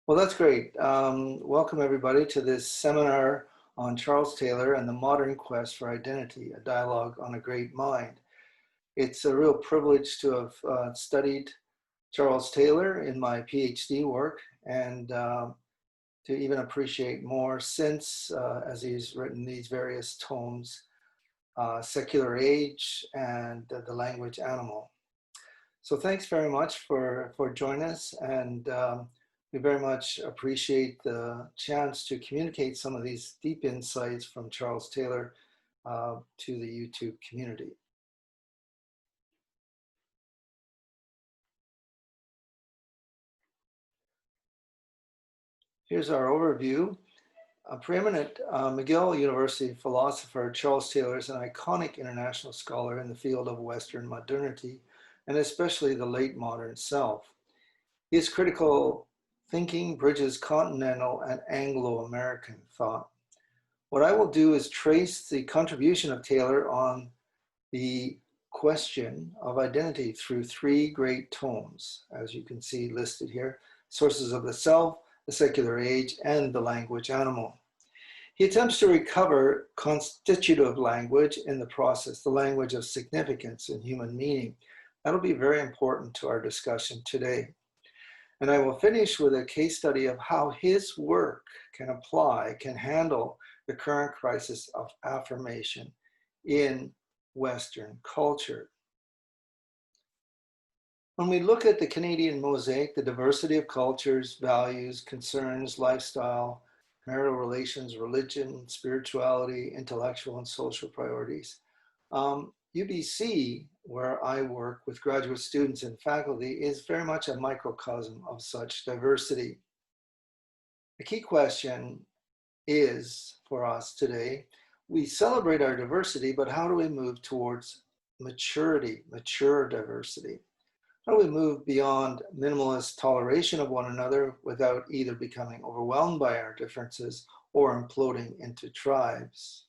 Well, that's great. Welcome everybody to this seminar on Charles Taylor and the Modern Quest for Identity, a dialogue on a great mind. It's a real privilege to have studied Charles Taylor in my PhD work and to even appreciate more since, as he's written these various tomes, Secular Age and The Language Animal. So thanks very much for joining us, and we very much appreciate the chance to communicate some of these deep insights from Charles Taylor to the YouTube community. Here's our overview. A preeminent McGill University philosopher, Charles Taylor is an iconic international scholar in the field of Western modernity, and especially the late modern self. His critical thinking bridges continental and Anglo-American thought. What I will do is trace the contribution of Taylor on the question of identity through three great tomes, as you can see listed here: Sources of the Self, The Secular Age, and The Language Animal. He attempts to recover constitutive language in the process, the language of significance and human meaning. That'll be very important to our discussion today. And I will finish with a case study of how his work can handle the current crisis of affirmation in Western culture. When we look at the Canadian mosaic, the diversity of cultures, values, concerns, lifestyle, marital relations, religion, spirituality, intellectual and social priorities, UBC, where I work with graduate students and faculty, is very much a microcosm of such diversity. The key question is, for us today, we celebrate our diversity, but how do we move towards maturity, mature diversity? How do we move beyond minimalist toleration of one another without either becoming overwhelmed by our differences or imploding into tribes?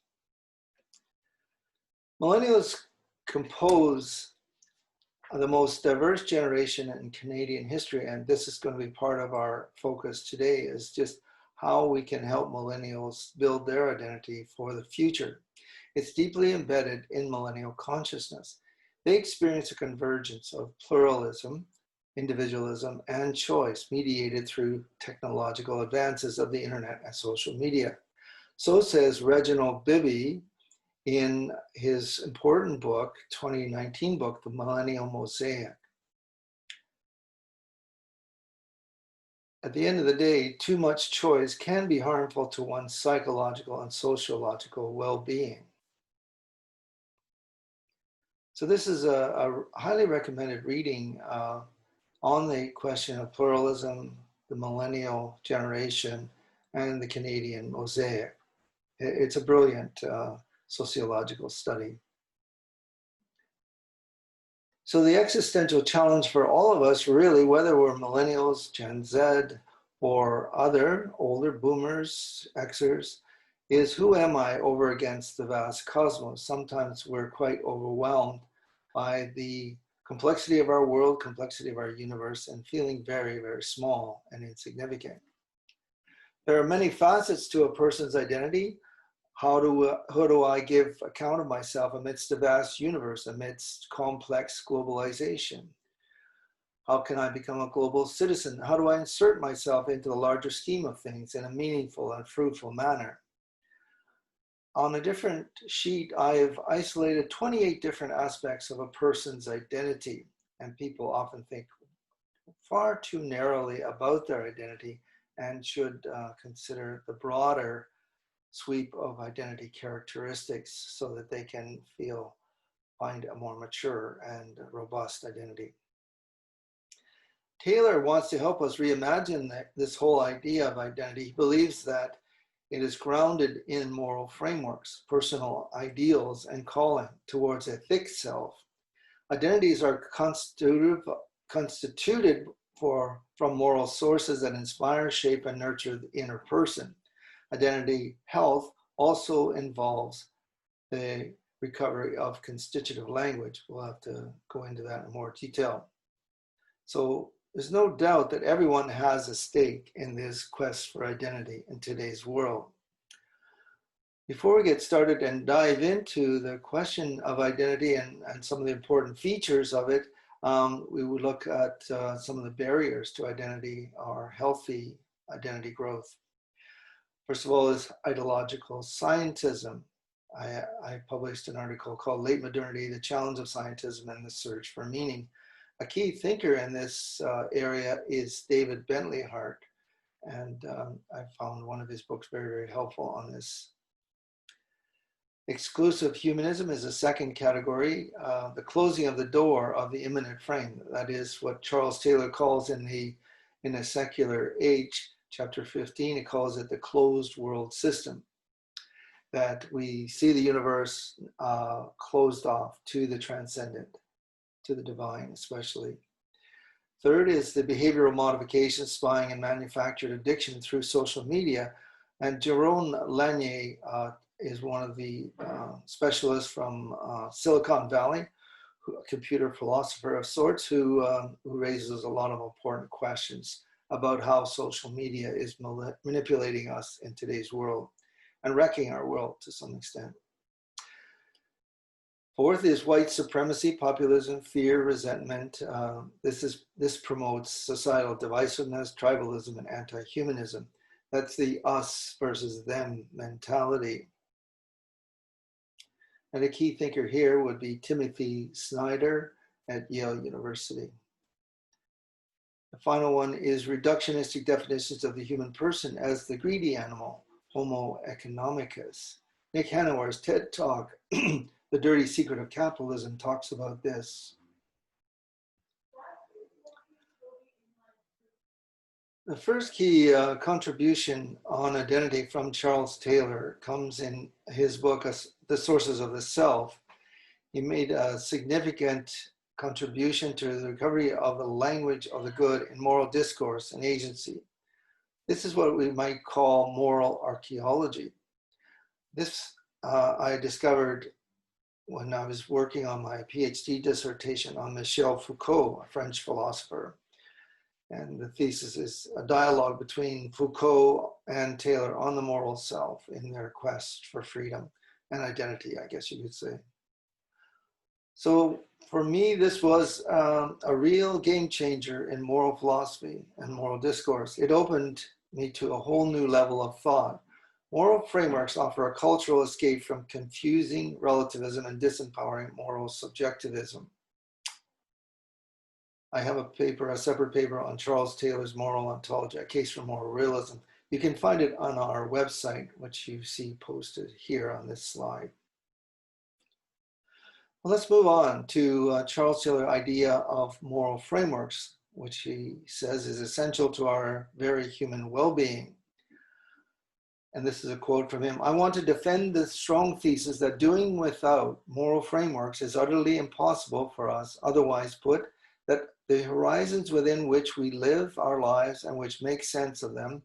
Millennials compose the most diverse generation in Canadian history, and this is going to be part of our focus today, is just how we can help millennials build their identity for the future. It's deeply embedded in millennial consciousness. They experience a convergence of pluralism, individualism, and choice mediated through technological advances of the internet and social media. So says Reginald Bibby in his important book, 2019 book, The Millennial Mosaic. At the end of the day, too much choice can be harmful to one's psychological and sociological well-being. So this is a highly recommended reading on the question of pluralism, the millennial generation, and the Canadian mosaic. It's a brilliant sociological study. So the existential challenge for all of us, really, whether we're millennials, Gen Z, or other older boomers, Xers, is who am I over against the vast cosmos? Sometimes we're quite overwhelmed by the complexity of our world, complexity of our universe, and feeling very, very small and insignificant. There are many facets to a person's identity. How do I give account of myself amidst a vast universe, amidst complex globalization? How can I become a global citizen? How do I insert myself into the larger scheme of things in a meaningful and fruitful manner? On a different sheet, I have isolated 28 different aspects of a person's identity, and people often think far too narrowly about their identity and should consider the broader sweep of identity characteristics so that they can find a more mature and robust identity. Taylor wants to help us reimagine this whole idea of identity. He believes that it is grounded in moral frameworks, personal ideals, and calling towards a thick self. Identities are constituted from moral sources that inspire, shape, and nurture the inner person. Identity health also involves the recovery of constitutive language. We'll have to go into that in more detail. So there's no doubt that everyone has a stake in this quest for identity in today's world. Before we get started and dive into the question of identity and some of the important features of it, we would look at some of the barriers to identity or healthy identity growth. First of all is ideological scientism. I published an article called Late Modernity, the Challenge of Scientism and the Search for Meaning. A key thinker in this area is David Bentley Hart, and I found one of his books very, very helpful on this. Exclusive humanism is a second category, the closing of the door of the immanent frame. That is what Charles Taylor calls in a Secular Age, chapter 15, he calls it the closed world system, that we see the universe closed off to the transcendent, to the divine especially. Third is the behavioral modification, spying, and manufactured addiction through social media. And Jerome Lanier is one of the specialists from Silicon Valley, a computer philosopher of sorts, who raises a lot of important questions about how social media is manipulating us in today's world and wrecking our world to some extent. Fourth is white supremacy, populism, fear, resentment. This promotes societal divisiveness, tribalism, and anti-humanism. That's the us versus them mentality. And a key thinker here would be Timothy Snyder at Yale University. The final one is reductionistic definitions of the human person as the greedy animal, Homo economicus. Nick Hanowar's TED Talk, The Dirty Secret of Capitalism, talks about this. The first key contribution on identity from Charles Taylor comes in his book, The Sources of the Self. He made a significant contribution to the recovery of the language of the good in moral discourse and agency. This is what we might call moral archaeology. This I discovered when I was working on my PhD dissertation on Michel Foucault, a French philosopher. And the thesis is a dialogue between Foucault and Taylor on the moral self in their quest for freedom and identity, I guess you could say. So for me, this was a real game changer in moral philosophy and moral discourse. It opened me to a whole new level of thought. Moral frameworks offer a cultural escape from confusing relativism and disempowering moral subjectivism. I have a separate paper on Charles Taylor's moral ontology, a case for moral realism. You can find it on our website, which you see posted here on this slide. Well, let's move on to Charles Taylor's idea of moral frameworks, which he says is essential to our very human well-being. And this is a quote from him: "I want to defend the strong thesis that doing without moral frameworks is utterly impossible for us. Otherwise put, that the horizons within which we live our lives and which make sense of them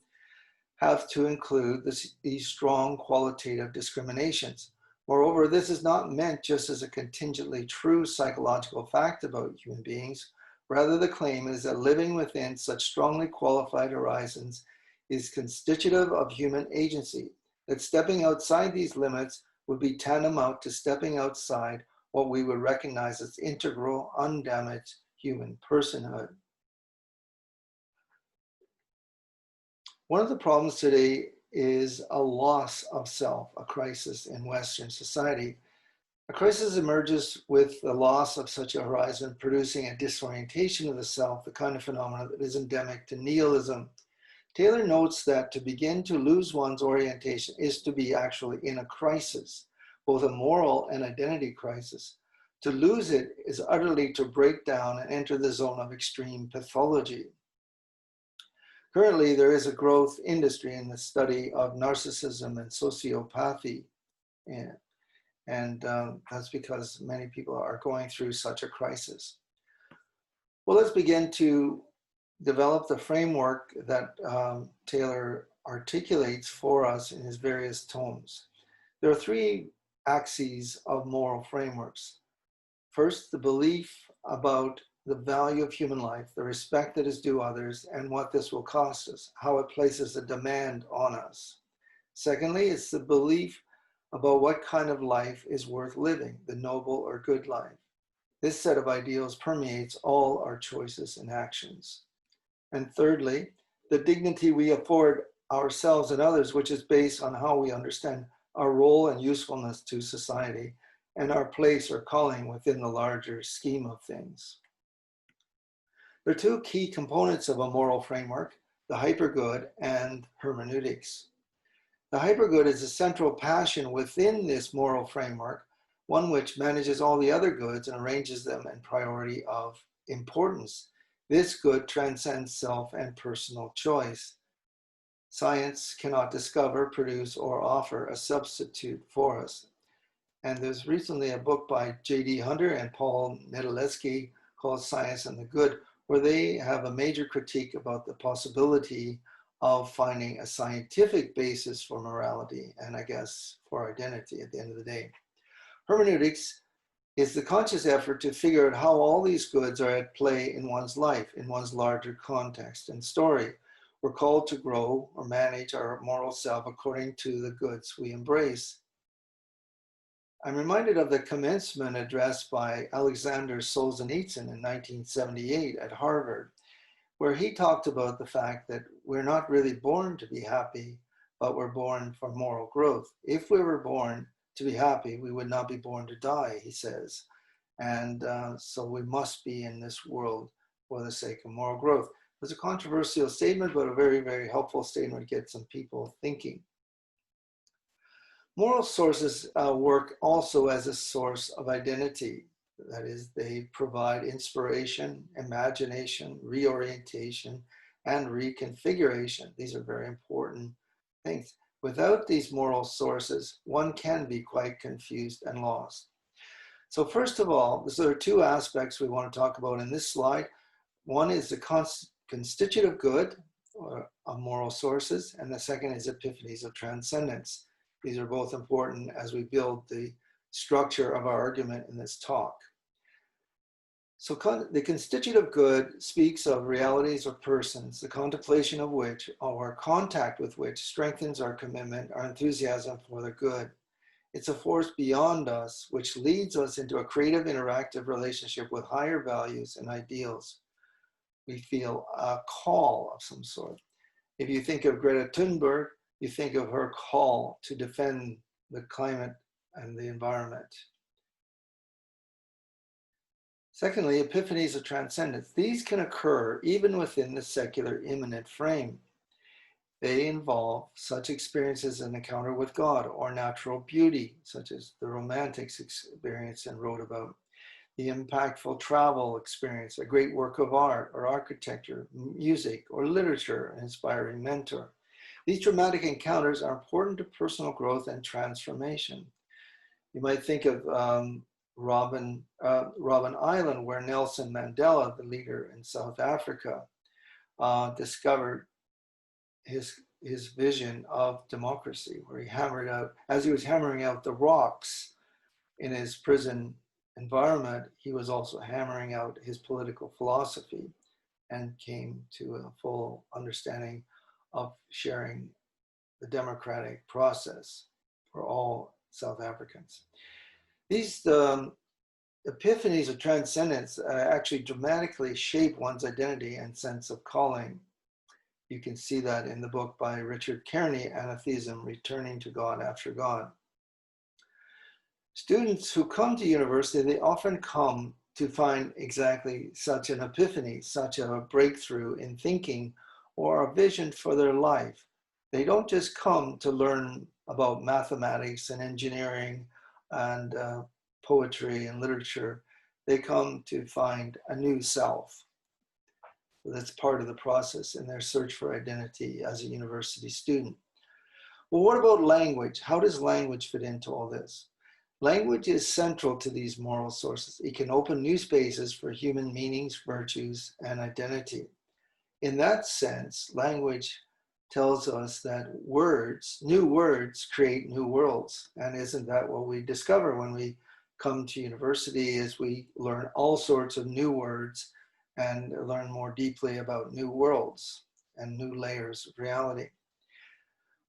have to include these strong qualitative discriminations. Moreover, this is not meant just as a contingently true psychological fact about human beings. Rather, the claim is that living within such strongly qualified horizons is constitutive of human agency, that stepping outside these limits would be tantamount to stepping outside what we would recognize as integral, undamaged human personhood." One of the problems today is a loss of self, a crisis in Western society. A crisis emerges with the loss of such a horizon, producing a disorientation of the self, the kind of phenomenon that is endemic to nihilism. Taylor notes that to begin to lose one's orientation is to be actually in a crisis, both a moral and identity crisis. To lose it is utterly to break down and enter the zone of extreme pathology. Currently, there is a growth industry in the study of narcissism and sociopathy, and that's because many people are going through such a crisis. Well, let's begin to develop the framework that Taylor articulates for us in his various tomes. There are three axes of moral frameworks. First, the belief about the value of human life, the respect that is due others, and what this will cost us, how it places a demand on us. Secondly, it's the belief about what kind of life is worth living, the noble or good life. This set of ideals permeates all our choices and actions. And thirdly, the dignity we afford ourselves and others, which is based on how we understand our role and usefulness to society and our place or calling within the larger scheme of things. There are two key components of a moral framework, the hypergood and hermeneutics. The hypergood is a central passion within this moral framework, one which manages all the other goods and arranges them in priority of importance. This good transcends self and personal choice. Science cannot discover, produce, or offer a substitute for us. And there's recently a book by J.D. Hunter and Paul Nedeleski called Science and the Good, where they have a major critique about the possibility of finding a scientific basis for morality and, I guess, for identity at the end of the day. Hermeneutics is the conscious effort to figure out how all these goods are at play in one's life, in one's larger context and story. We're called to grow or manage our moral self according to the goods we embrace. I'm reminded of the commencement address by Alexander Solzhenitsyn in 1978 at Harvard, where he talked about the fact that we're not really born to be happy, but we're born for moral growth. If we were born to be happy, we would not be born to die, he says. And so we must be in this world for the sake of moral growth. It's a controversial statement, but a very, very helpful statement to get some people thinking. Moral sources work also as a source of identity. That is, they provide inspiration, imagination, reorientation, and reconfiguration. These are very important things. Without these moral sources, one can be quite confused and lost. So first of all, there are two aspects we want to talk about in this slide. One is the constitutive good of moral sources, and the second is epiphanies of transcendence. These are both important as we build the structure of our argument in this talk. So the constitutive good speaks of realities or persons, the contemplation of which, or contact with which, strengthens our commitment, our enthusiasm for the good. It's a force beyond us, which leads us into a creative, interactive relationship with higher values and ideals. We feel a call of some sort. If you think of Greta Thunberg, you think of her call to defend the climate and the environment. Secondly, epiphanies of transcendence. These can occur even within the secular immanent frame. They involve such experiences as an encounter with God or natural beauty, such as the Romantics experienced and wrote about, the impactful travel experience, a great work of art or architecture, music or literature, an inspiring mentor. These dramatic encounters are important to personal growth and transformation. You might think of Robben Island, where Nelson Mandela, the leader in South Africa, discovered his vision of democracy, where he hammered out, as he was hammering out the rocks in his prison environment, he was also hammering out his political philosophy and came to a full understanding of sharing the democratic process for all South Africans. These epiphanies of transcendence actually dramatically shape one's identity and sense of calling. You can see that in the book by Richard Kearney, Anatheism, Returning to God After God. Students who come to university, they often come to find exactly such an epiphany, such a breakthrough in thinking or a vision for their life. They don't just come to learn about mathematics and engineering and poetry and literature. They come to find a new self. So that's part of the process in their search for identity as a university student. Well, what about language? How does language fit into all this? Language is central to these moral sources. It can open new spaces for human meanings, virtues, and identity. In that sense, language tells us that new words create new worlds. And isn't that what we discover when we come to university, is we learn all sorts of new words and learn more deeply about new worlds and new layers of reality.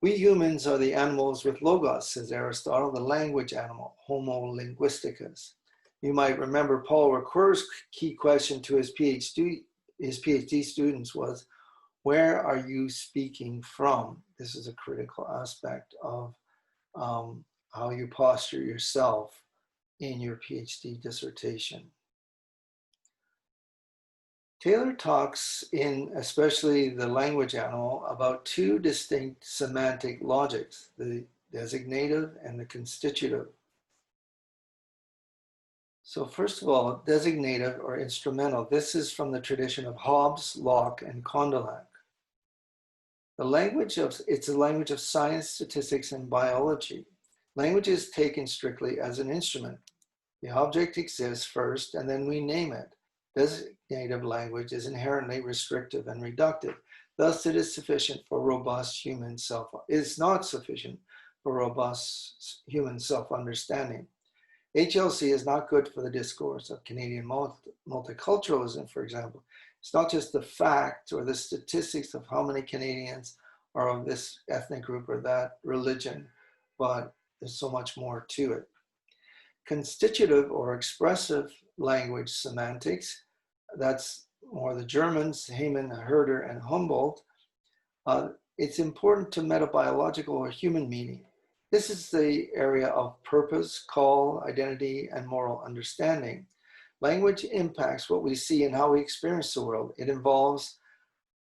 We humans are the animals with logos, says Aristotle, the language animal, Homo linguisticus. You might remember Paul Ricoeur's key question to his PhD students was, where are you speaking from? This is a critical aspect of how you posture yourself in your PhD dissertation. Taylor talks in especially the language animal about two distinct semantic logics, the designative and the constitutive. So first of all, designative or instrumental. This is from the tradition of Hobbes, Locke, and Condillac. It's a language of science, statistics, and biology. Language is taken strictly as an instrument. The object exists first, and then we name it. Designative language is inherently restrictive and reductive. Thus, it is sufficient for robust human it's not sufficient for robust human self-understanding. HLC is not good for the discourse of Canadian multiculturalism, for example. It's not just the fact or the statistics of how many Canadians are of this ethnic group or that religion, but there's so much more to it. Constitutive or expressive language semantics, that's more the Germans, Heyman, Herder, and Humboldt. It's important to metabiological or human meaning. This is the area of purpose, call, identity, and moral understanding. Language impacts what we see and how we experience the world. It evolves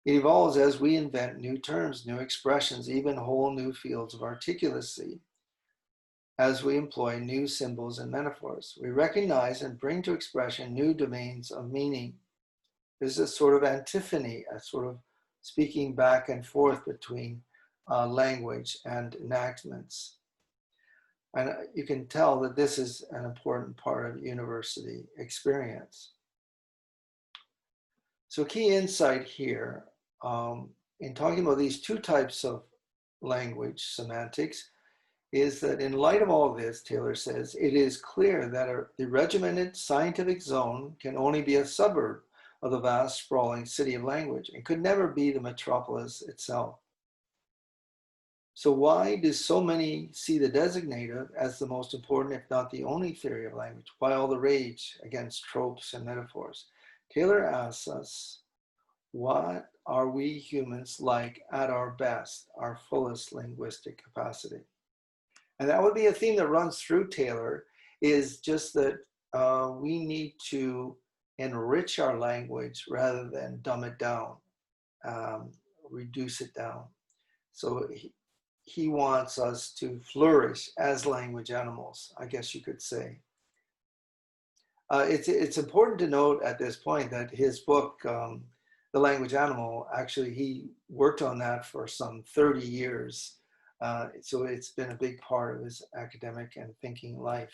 as we invent new terms, new expressions, even whole new fields of articulacy. As we employ new symbols and metaphors, we recognize and bring to expression new domains of meaning. There's a sort of antiphony, a sort of speaking back and forth between language and enactments. And you can tell that this is an important part of university experience. So key insight here in talking about these two types of language semantics is that in light of all this, Taylor says, it is clear that the regimented scientific zone can only be a suburb of the vast sprawling city of language and could never be the metropolis itself. So why do so many see the designative as the most important, if not the only theory of language? Why all the rage against tropes and metaphors? Taylor asks us, what are we humans like at our best, our fullest linguistic capacity? And that would be a theme that runs through Taylor, is just that we need to enrich our language rather than dumb it down, reduce it down. So he wants us to flourish as language animals, I guess you could say. It's important to note at this point that his book, The Language Animal, actually he worked on that for some 30 years. So it's been a big part of his academic and thinking life.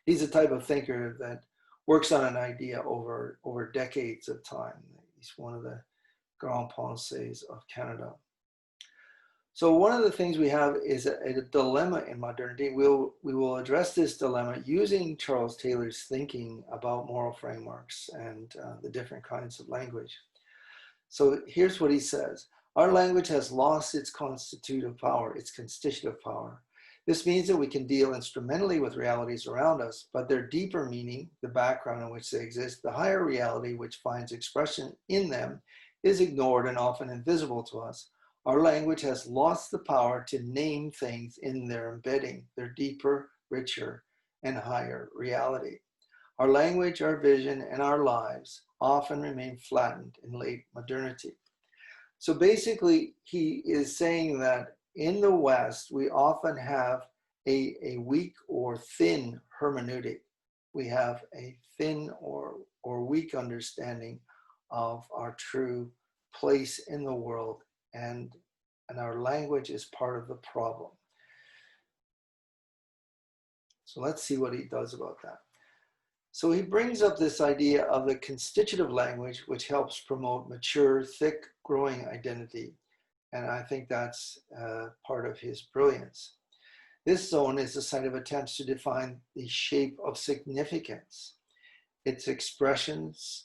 He's the type of thinker that works on an idea over decades of time. He's one of the grand pensées of Canada. So one of the things we have is a dilemma in modernity. We will address this dilemma using Charles Taylor's thinking about moral frameworks and the different kinds of language. So here's what he says. Our language has lost its constitutive power, its constitutive power. This means that we can deal instrumentally with realities around us, but their deeper meaning, the background in which they exist, the higher reality which finds expression in them, is ignored and often invisible to us. Our language has lost the power to name things in their embedding, their deeper, richer, and higher reality. Our language, our vision, and our lives often remain flattened in late modernity. So basically, he is saying that in the West, we often have a weak or thin hermeneutic. We have a thin or weak understanding of our true place in the world, and our language is part of the problem. So let's see what he does about that. So he brings up this idea of the constitutive language, which helps promote mature, thick, growing identity. And I think that's part of his brilliance. This zone is the site of attempts to define the shape of significance, its expressions,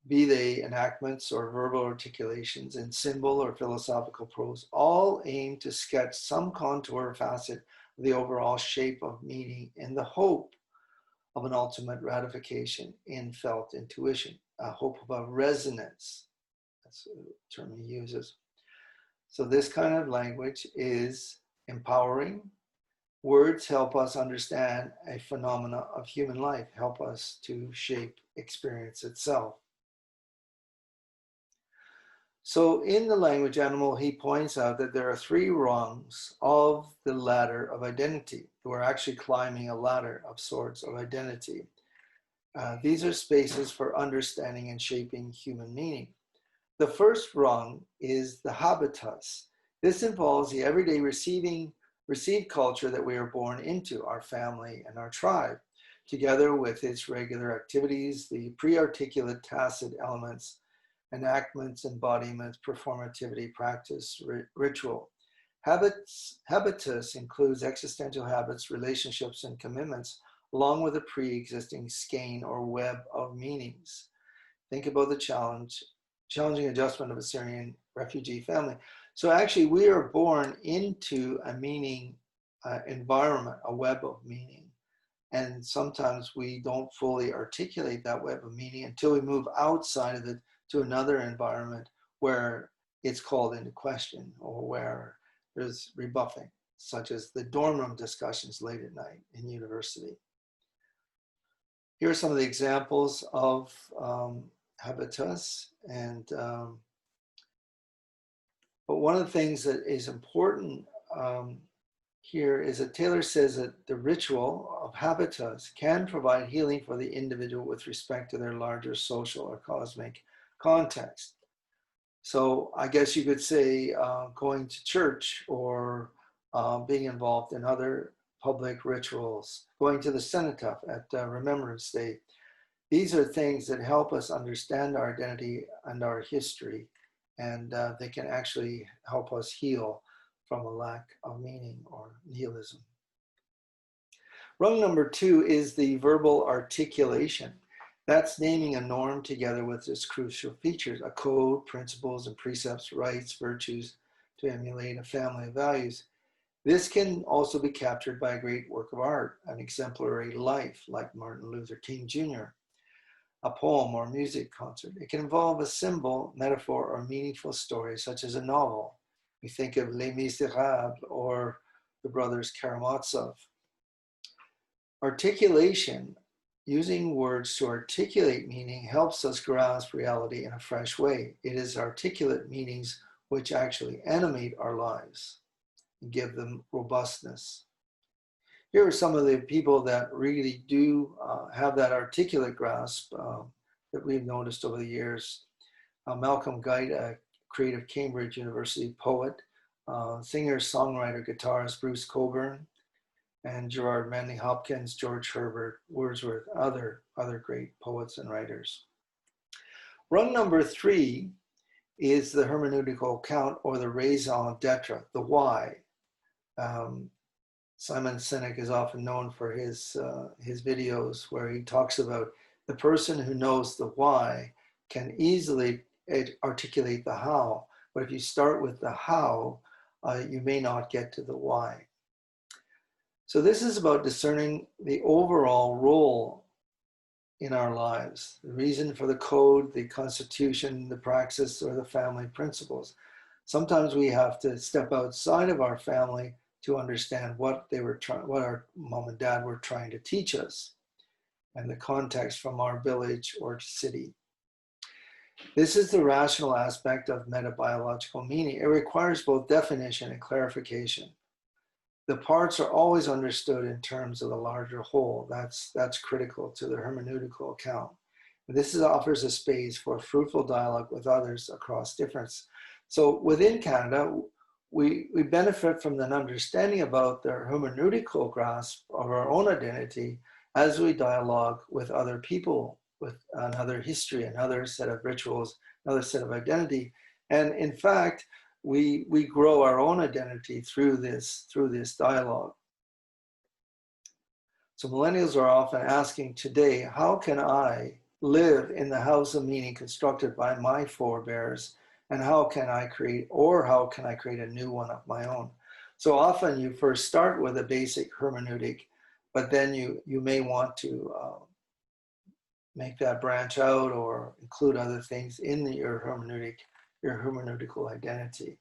be they enactments or verbal articulations in symbol or philosophical prose, all aim to sketch some contour or facet of the overall shape of meaning in the hope of an ultimate ratification in felt intuition, a hope of a resonance. That's the term he uses. So this kind of language is empowering. Words help us understand a phenomena of human life, help us to shape experience itself. So in the language animal, he points out that there are 3 rungs of the ladder of identity. We're actually climbing a ladder of sorts of identity. These are spaces for understanding and shaping human meaning. The first rung is the habitus. This involves the everyday received culture that we are born into, our family and our tribe, together with its regular activities, the pre-articulate tacit elements, enactments, embodiments, performativity, practice, ritual. Habitus includes existential habits, relationships, and commitments, along with a pre-existing skein or web of meanings. Think about the challenging adjustment of a Syrian refugee family. So actually, we are born into a meaning environment, a web of meaning. And sometimes we don't fully articulate that web of meaning until we move outside of it to another environment where it's called into question or where there's rebuffing, such as the dorm room discussions late at night in university. Here are some of the examples of habitus. But one of the things that is important here is that Taylor says that the ritual of habitus can provide healing for the individual with respect to their larger social or cosmic context. So I guess you could say going to church or being involved in other public rituals, going to the cenotaph at Remembrance Day. These are things that help us understand our identity and our history, and they can actually help us heal from a lack of meaning or nihilism. Rung number 2 is the verbal articulation. That's naming a norm together with its crucial features, a code, principles, and precepts, rights, virtues to emulate a family of values. This can also be captured by a great work of art, an exemplary life like Martin Luther King Jr., a poem or music concert. It can involve a symbol, metaphor, or meaningful story, such as a novel. We think of Les Miserables or the Brothers Karamazov. Articulation, using words to articulate meaning, helps us grasp reality in a fresh way. It is articulate meanings which actually animate our lives and give them robustness. Here are some of the people that really do have that articulate grasp that we've noticed over the years. Malcolm Guite, a creative Cambridge University poet, singer, songwriter, guitarist Bruce Cockburn, and Gerard Manley Hopkins, George Herbert, Wordsworth, other great poets and writers. Rung number 3 is the hermeneutical account, or the raison d'etre, the why. Simon Sinek is often known for his videos where he talks about the person who knows the why can easily articulate the how, but if you start with the how, you may not get to the why. So this is about discerning the overall role in our lives, the reason for the code, the constitution, the praxis, or the family principles. Sometimes we have to step outside of our family to understand what our mom and dad were trying to teach us, and the context from our village or city. This is the rational aspect of metabiological meaning. It requires both definition and clarification. The parts are always understood in terms of the larger whole. That's critical to the hermeneutical account. And this offers a space for fruitful dialogue with others across difference. So within Canada, we benefit from an understanding about the hermeneutical grasp of our own identity as we dialogue with other people, with another history, another set of rituals, another set of identity. And in fact, we grow our own identity through this dialogue. So millennials are often asking today, how can I live in the house of meaning constructed by my forebears, and how can I create a new one of my own? So often you first start with a basic hermeneutic, but then you may want to make that branch out or include other things in your hermeneutical identity.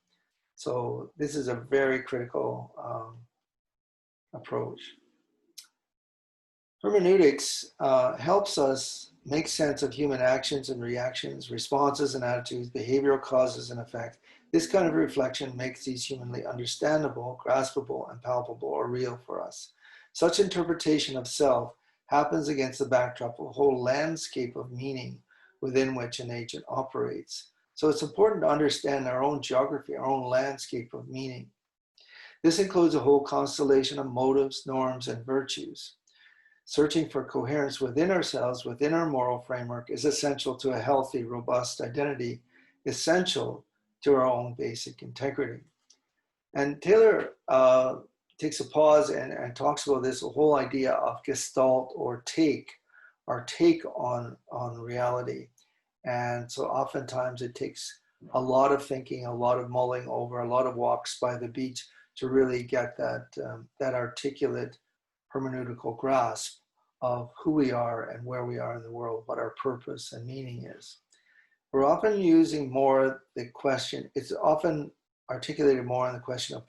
So this is a very critical approach. Hermeneutics helps us make sense of human actions and reactions, responses and attitudes, behavioral causes and effects. This kind of reflection makes these humanly understandable, graspable, and palpable or real for us. Such interpretation of self happens against the backdrop of a whole landscape of meaning within which an agent operates. So it's important to understand our own geography, our own landscape of meaning. This includes a whole constellation of motives, norms, and virtues. Searching for coherence within ourselves, within our moral framework, is essential to a healthy, robust identity, essential to our own basic integrity. And Taylor takes a pause and talks about this whole idea of gestalt or take, our take on reality. And so oftentimes it takes a lot of thinking, a lot of mulling over, a lot of walks by the beach to really get that articulate hermeneutical grasp of who we are and where we are in the world, what our purpose and meaning is. We're often using more the question, it's often articulated more on the question of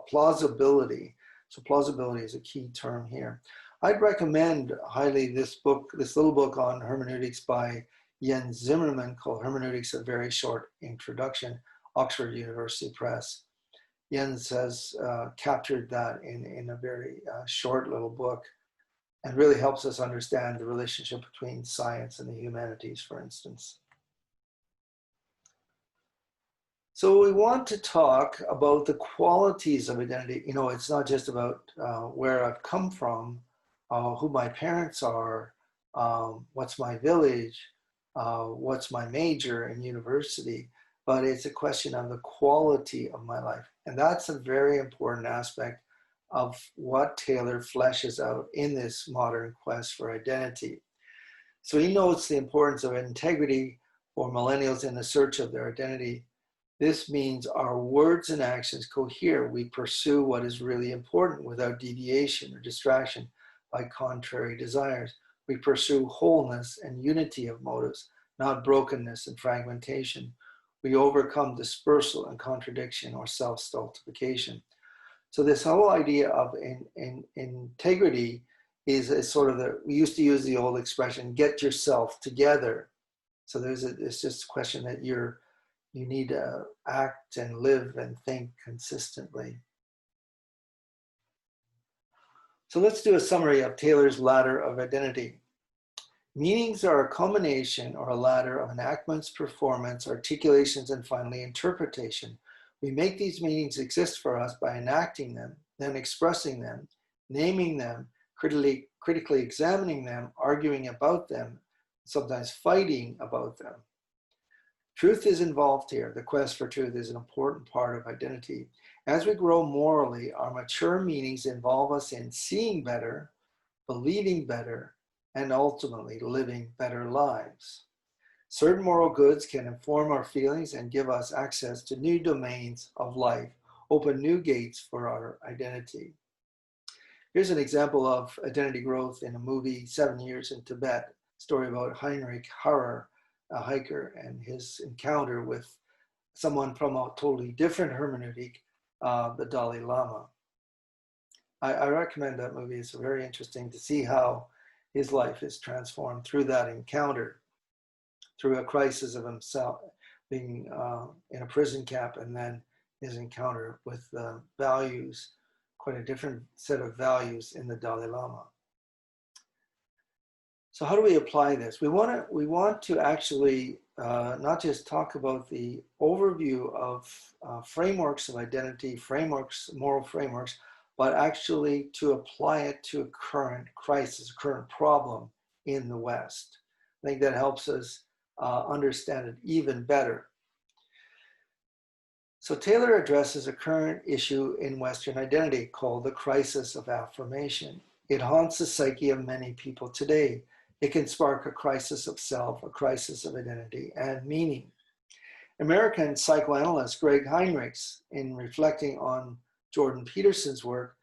plausibility. So plausibility is a key term here. I'd recommend highly this little book on hermeneutics by Jens Zimmerman called Hermeneutics, A Very Short Introduction, Oxford University Press. Jens has captured that in a very short little book and really helps us understand the relationship between science and the humanities, for instance. So we want to talk about the qualities of identity. You know, it's not just about where I've come from, who my parents are, what's my village, what's my major in university, but it's a question of the quality of my life. And that's a very important aspect of what Taylor fleshes out in this modern quest for identity. So he notes the importance of integrity for millennials in the search of their identity. This means our words and actions cohere. We pursue what is really important without deviation or distraction by contrary desires. We pursue wholeness and unity of motives, not brokenness and fragmentation. We overcome dispersal and contradiction or self-stultification. So this whole idea of integrity is a sort of we used to use the old expression, get yourself together. So it's just a question that you need to act and live and think consistently. So let's do a summary of Taylor's ladder of identity. Meanings are a culmination or a ladder of enactments, performance, articulations, and finally interpretation. We make these meanings exist for us by enacting them, then expressing them, naming them, critically examining them, arguing about them, sometimes fighting about them. Truth is involved here. The quest for truth is an important part of identity. As we grow morally, our mature meanings involve us in seeing better, believing better, and ultimately living better lives. Certain moral goods can inform our feelings and give us access to new domains of life, open new gates for our identity. Here's an example of identity growth in a movie, 7 Years in Tibet, story about Heinrich Harrer, a hiker, and his encounter with someone from a totally different hermeneutic, the Dalai Lama. I recommend that movie. It's very interesting to see how his life is transformed through that encounter, through a crisis of himself being in a prison camp, and then his encounter with values, quite a different set of values in the Dalai Lama. So how do we apply this? We want to actually not just talk about the overview of frameworks of identity, moral frameworks, but actually to apply it to a current crisis, a current problem in the West. I think that helps us understand it even better. So Taylor addresses a current issue in Western identity called the crisis of affirmation. It haunts the psyche of many people today. It can spark a crisis of self, a crisis of identity and meaning. American psychoanalyst Greg Heinrichs, in reflecting on Jordan Peterson's work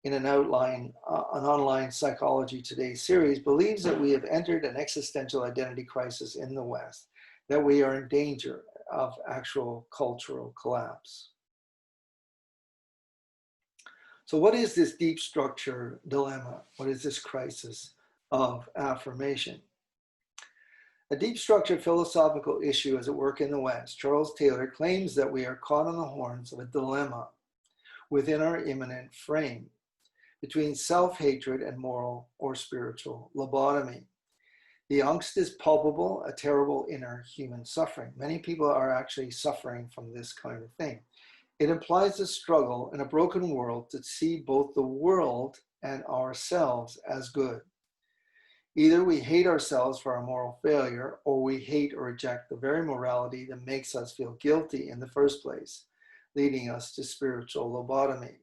in an online Psychology Today series, believes that we have entered an existential identity crisis in the West, that we are in danger of actual cultural collapse. So what is this deep structure dilemma? What is this crisis of affirmation? A deep structured philosophical issue is at work in the West. Charles Taylor claims that we are caught on the horns of a dilemma within our immanent frame between self-hatred and moral or spiritual lobotomy. The angst is palpable, a terrible inner human suffering. Many people are actually suffering from this kind of thing. It implies a struggle in a broken world to see both the world and ourselves as good. Either we hate ourselves for our moral failure, or we hate or reject the very morality that makes us feel guilty in the first place, leading us to spiritual lobotomy.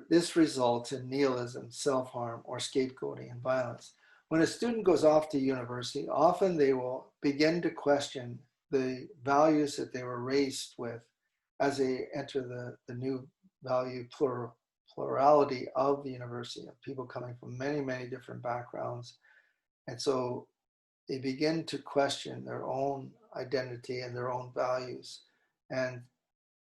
This results in nihilism, self-harm, or scapegoating and violence. When a student goes off to university, often they will begin to question the values that they were raised with as they enter the new value plurality of the university, of people coming from many, many different backgrounds. And so they begin to question their own identity and their own values. And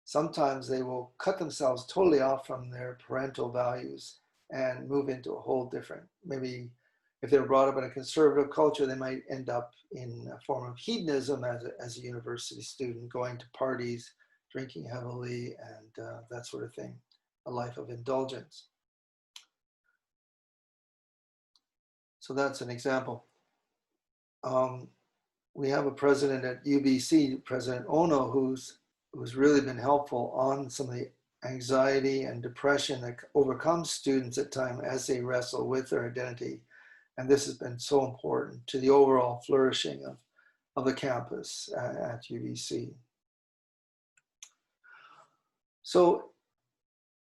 sometimes they will cut themselves totally off from their parental values and move into a whole different, maybe if they were brought up in a conservative culture, they might end up in a form of hedonism as a university student, going to parties, drinking heavily, and that sort of thing, a life of indulgence. So that's an example. We have a president at UBC, President Ono, who's really been helpful on some of the anxiety and depression that overcomes students at times as they wrestle with their identity. And this has been so important to the overall flourishing of the campus at UBC. So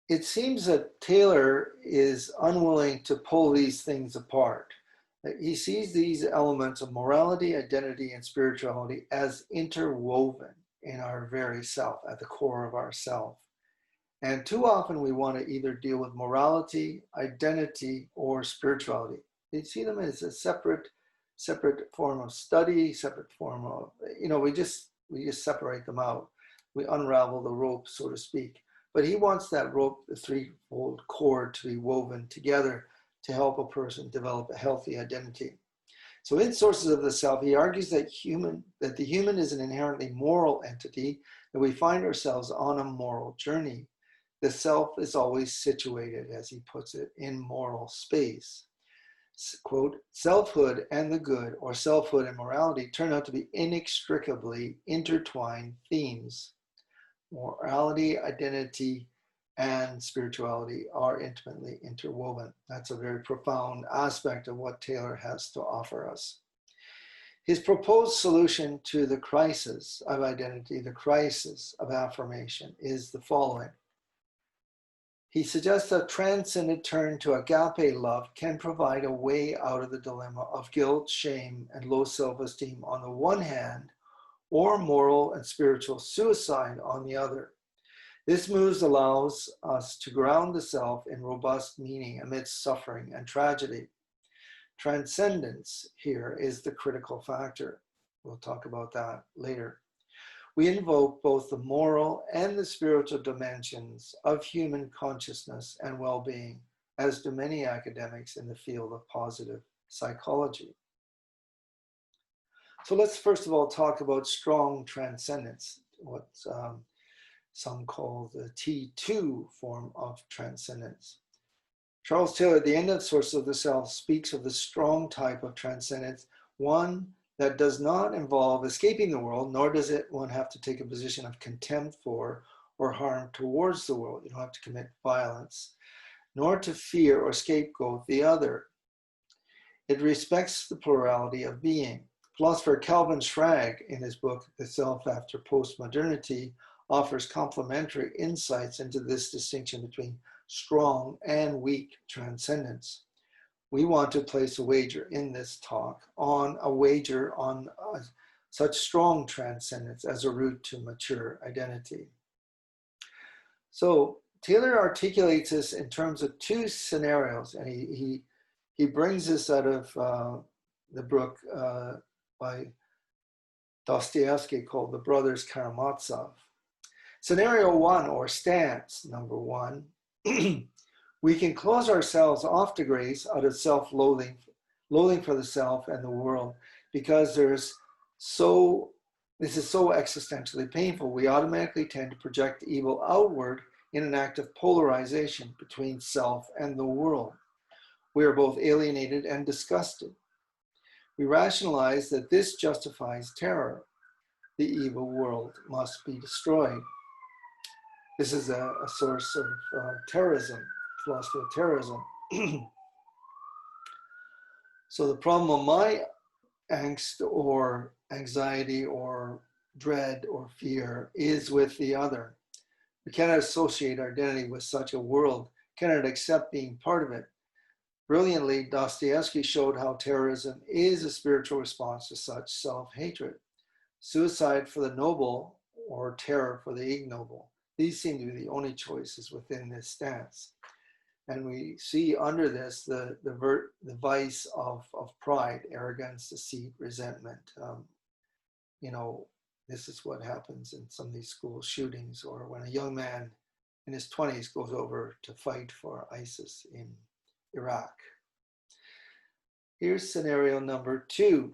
it seems that Taylor is unwilling to pull these things apart. He sees these elements of morality, identity, and spirituality as interwoven in our very self, at the core of our self. And too often we want to either deal with morality, identity, or spirituality. They see them as a separate form of study, separate form of, we just separate them out. We unravel the rope, so to speak. But he wants that rope, the threefold cord, to be woven together to help a person develop a healthy identity. So in Sources of the Self, he argues that the human is an inherently moral entity, that we find ourselves on a moral journey. The self is always situated, as he puts it, in moral space. Quote, selfhood and the good, or selfhood and morality, turn out to be inextricably intertwined themes. Morality, identity, and spirituality are intimately interwoven. That's a very profound aspect of what Taylor has to offer us. His proposed solution to the crisis of identity, the crisis of affirmation, is the following. He suggests a transcendent turn to agape love can provide a way out of the dilemma of guilt, shame, and low self-esteem on the one hand, or moral and spiritual suicide on the other. This move allows us to ground the self in robust meaning amidst suffering and tragedy. Transcendence here is the critical factor. We'll talk about that later. We invoke both the moral and the spiritual dimensions of human consciousness and well-being, as do many academics in the field of positive psychology. So let's first of all talk about strong transcendence, what some call the T2 form of transcendence. Charles Taylor, at the end of Source of the Self, speaks of the strong type of transcendence, one that does not involve escaping the world, nor does one have to take a position of contempt for or harm towards the world. You don't have to commit violence, nor to fear or scapegoat the other. It respects the plurality of being. Philosopher Calvin Schrag, in his book, The Self After Postmodernity, offers complementary insights into this distinction between strong and weak transcendence. We want to place a wager in this talk on such strong transcendence as a route to mature identity. So Taylor articulates this in terms of two scenarios, and he brings this out of the book by Dostoevsky called The Brothers Karamazov. Scenario one, or stance number one, we can close ourselves off to grace out of self-loathing, loathing for the self and the world, because this is so existentially painful. We automatically tend to project evil outward in an act of polarization between self and the world. We are both alienated and disgusted. We rationalize that this justifies terror. The evil world must be destroyed. This is a source of terrorism, philosophy of terrorism. So the problem of my angst or anxiety or dread or fear is with the other. We cannot associate our identity with such a world, cannot accept being part of it. Brilliantly, Dostoevsky showed how terrorism is a spiritual response to such self-hatred. Suicide for the noble or terror for the ignoble. These seem to be the only choices within this stance. And we see under this the vice of pride, arrogance, deceit, resentment. This is what happens in some of these school shootings, or when a young man in his 20s goes over to fight for ISIS in Iraq. Here's scenario number two.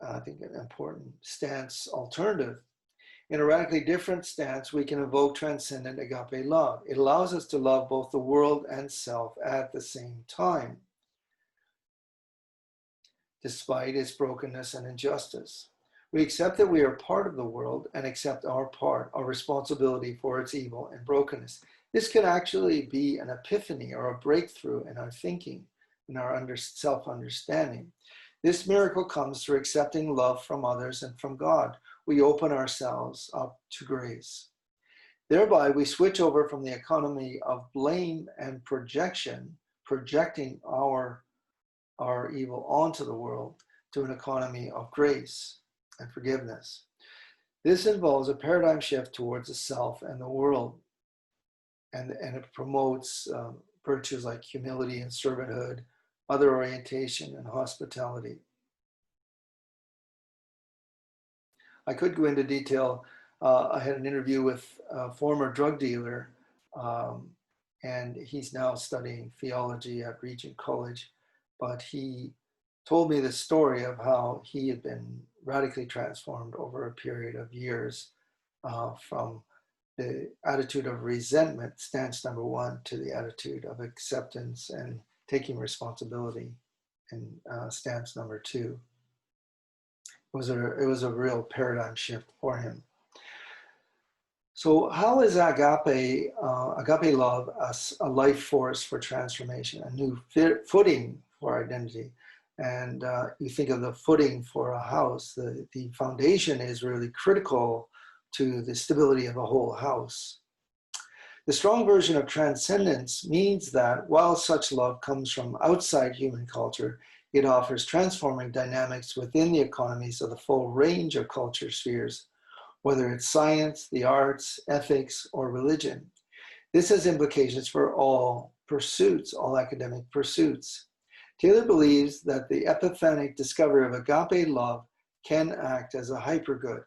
I think an important stance alternative. In a radically different stance, we can evoke transcendent agape love. It allows us to love both the world and self at the same time, despite its brokenness and injustice. We accept that we are part of the world and accept our responsibility for its evil and brokenness. This can actually be an epiphany or a breakthrough in our thinking, in our self-understanding. This miracle comes through accepting love from others and from God. We open ourselves up to grace. Thereby, we switch over from the economy of blame and projection, projecting our evil onto the world, to an economy of grace and forgiveness. This involves a paradigm shift towards the self and the world, and it promotes virtues like humility and servanthood, other orientation, and hospitality. I could go into detail. I had an interview with a former drug dealer, and he's now studying theology at Regent College, but he told me the story of how he had been radically transformed over a period of years, from the attitude of resentment, stance number one, to the attitude of acceptance and taking responsibility, and stance number two. It was a real paradigm shift for him. So how is agape love a life force for transformation, a new footing for identity? And you think of the footing for a house, the foundation is really critical to the stability of a whole house. The strong version of transcendence means that while such love comes from outside human culture, it offers transforming dynamics within the economies of the full range of culture spheres, whether it's science, the arts, ethics, or religion. This has implications for all pursuits, all academic pursuits. Taylor believes that the epiphanic discovery of agape love can act as a hypergood.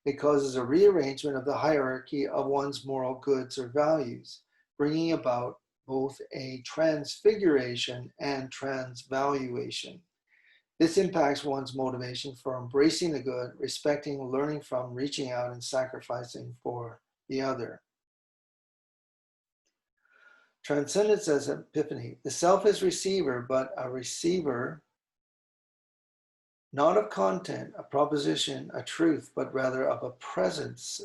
It causes a rearrangement of the hierarchy of one's moral goods or values, bringing about both a transfiguration and transvaluation. This impacts one's motivation for embracing the good, respecting, learning from, reaching out, and sacrificing for the other. Transcendence as epiphany. The self is receiver, but a receiver not of content, a proposition, a truth, but rather of a presence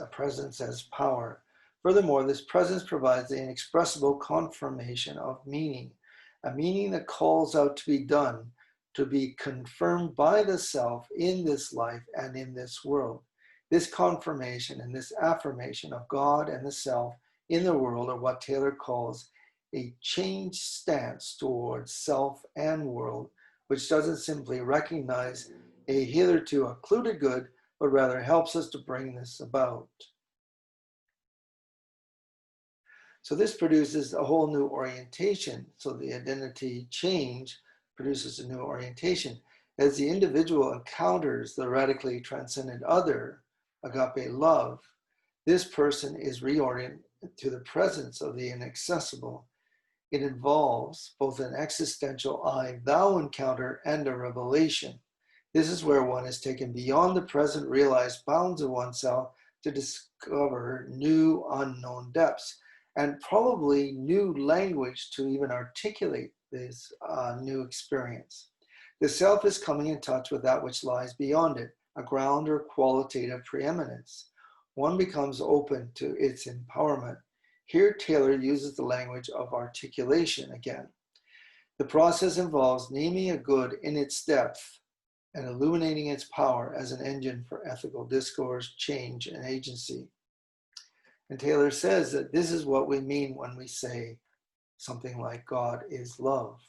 as power. Furthermore, this presence provides the inexpressible confirmation of meaning, a meaning that calls out to be done, to be confirmed by the self in this life and in this world. This confirmation and this affirmation of God and the self in the world are what Taylor calls a changed stance towards self and world, which doesn't simply recognize a hitherto occluded good, but rather helps us to bring this about. So this produces a whole new orientation. So the identity change produces a new orientation. As the individual encounters the radically transcendent other, agape love, this person is reoriented to the presence of the inaccessible. It involves both an existential I-thou encounter and a revelation. This is where one is taken beyond the present realized bounds of oneself to discover new unknown depths, and probably new language to even articulate this new experience. The self is coming in touch with that which lies beyond it, a ground or qualitative preeminence. One becomes open to its empowerment. Here, Taylor uses the language of articulation again. The process involves naming a good in its depth and illuminating its power as an engine for ethical discourse, change, and agency. And Taylor says that this is what we mean when we say something like God is love.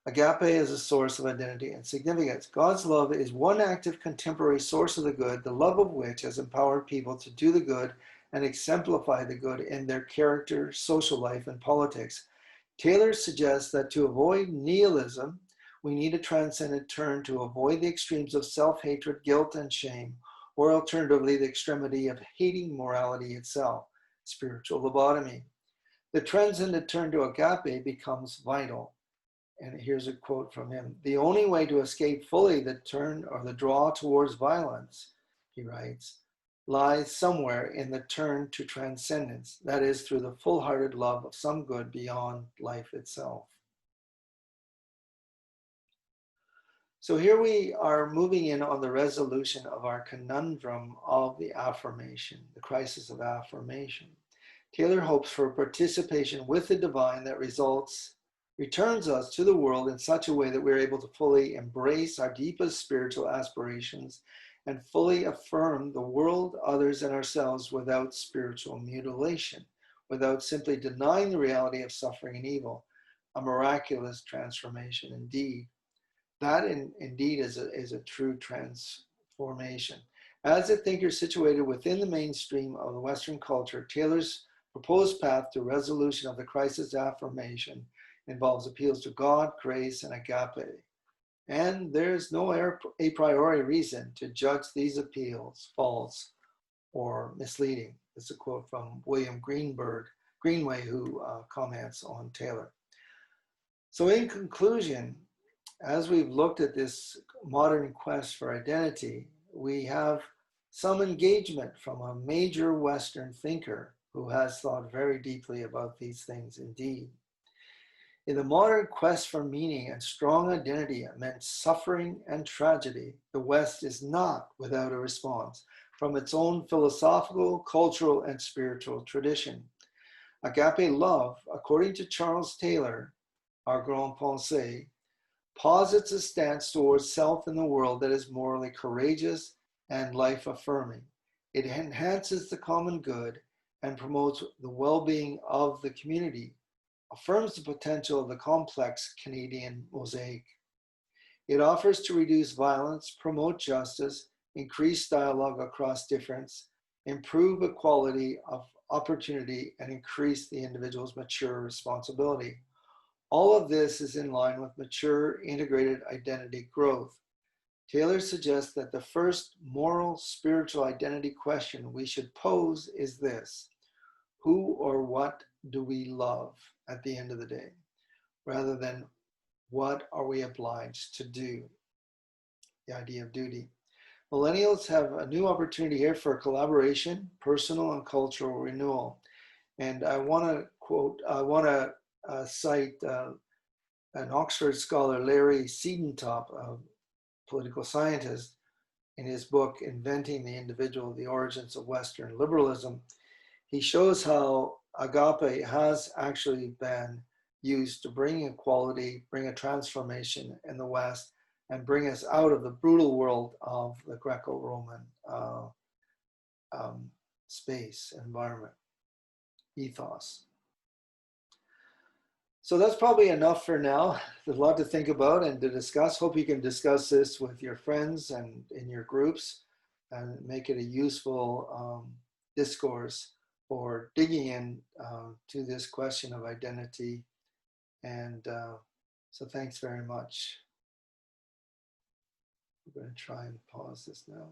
Agape is a source of identity and significance. God's love is one active contemporary source of the good, the love of which has empowered people to do the good and exemplify the good in their character, social life, and politics. Taylor suggests that to avoid nihilism, we need a transcendent turn to avoid the extremes of self-hatred, guilt, and shame, or alternatively, the extremity of hating morality itself, spiritual lobotomy. The transcendent turn to agape becomes vital. And here's a quote from him. The only way to escape fully the turn or the draw towards violence, he writes, lies somewhere in the turn to transcendence, that is, through the full-hearted love of some good beyond life itself. So here we are moving in on the resolution of our conundrum of the affirmation, the crisis of affirmation. Taylor hopes for participation with the divine that returns us to the world in such a way that we're able to fully embrace our deepest spiritual aspirations and fully affirm the world, others, and ourselves without spiritual mutilation, without simply denying the reality of suffering and evil. A miraculous transformation indeed. That indeed is a true transformation. As a thinker situated within the mainstream of the Western culture, Taylor's proposed path to resolution of the crisis affirmation involves appeals to God, grace, and agape. And there's no a priori reason to judge these appeals false or misleading. This is a quote from William Greenway, who comments on Taylor. So in conclusion, as we've looked at this modern quest for identity, we have some engagement from a major Western thinker who has thought very deeply about these things indeed. In the modern quest for meaning and strong identity amidst suffering and tragedy, the West is not without a response from its own philosophical, cultural, and spiritual tradition. Agape love, according to Charles Taylor, our grand pensée, posits a stance towards self in the world that is morally courageous and life-affirming. It enhances the common good and promotes the well-being of the community, affirms the potential of the complex Canadian mosaic. It offers to reduce violence, promote justice, increase dialogue across difference, improve equality of opportunity, and increase the individual's mature responsibility. All of this is in line with mature, integrated identity growth. Taylor suggests that the first moral, spiritual identity question we should pose is this: who or what do we love at the end of the day, rather than what are we obliged to do? The idea of duty. Millennials have a new opportunity here for collaboration, personal and cultural renewal. And I want to cite an Oxford scholar, Larry Siedentop, a political scientist, in his book, Inventing the Individual, The Origins of Western Liberalism. He shows how agape has actually been used to bring equality, bring a transformation in the West, and bring us out of the brutal world of the Greco-Roman space environment. ethos. So that's probably enough for now. There's a lot to think about and to discuss. Hope you can discuss this with your friends and in your groups and make it a useful discourse for digging in to this question of identity. And so thanks very much. I'm going to try and pause this now.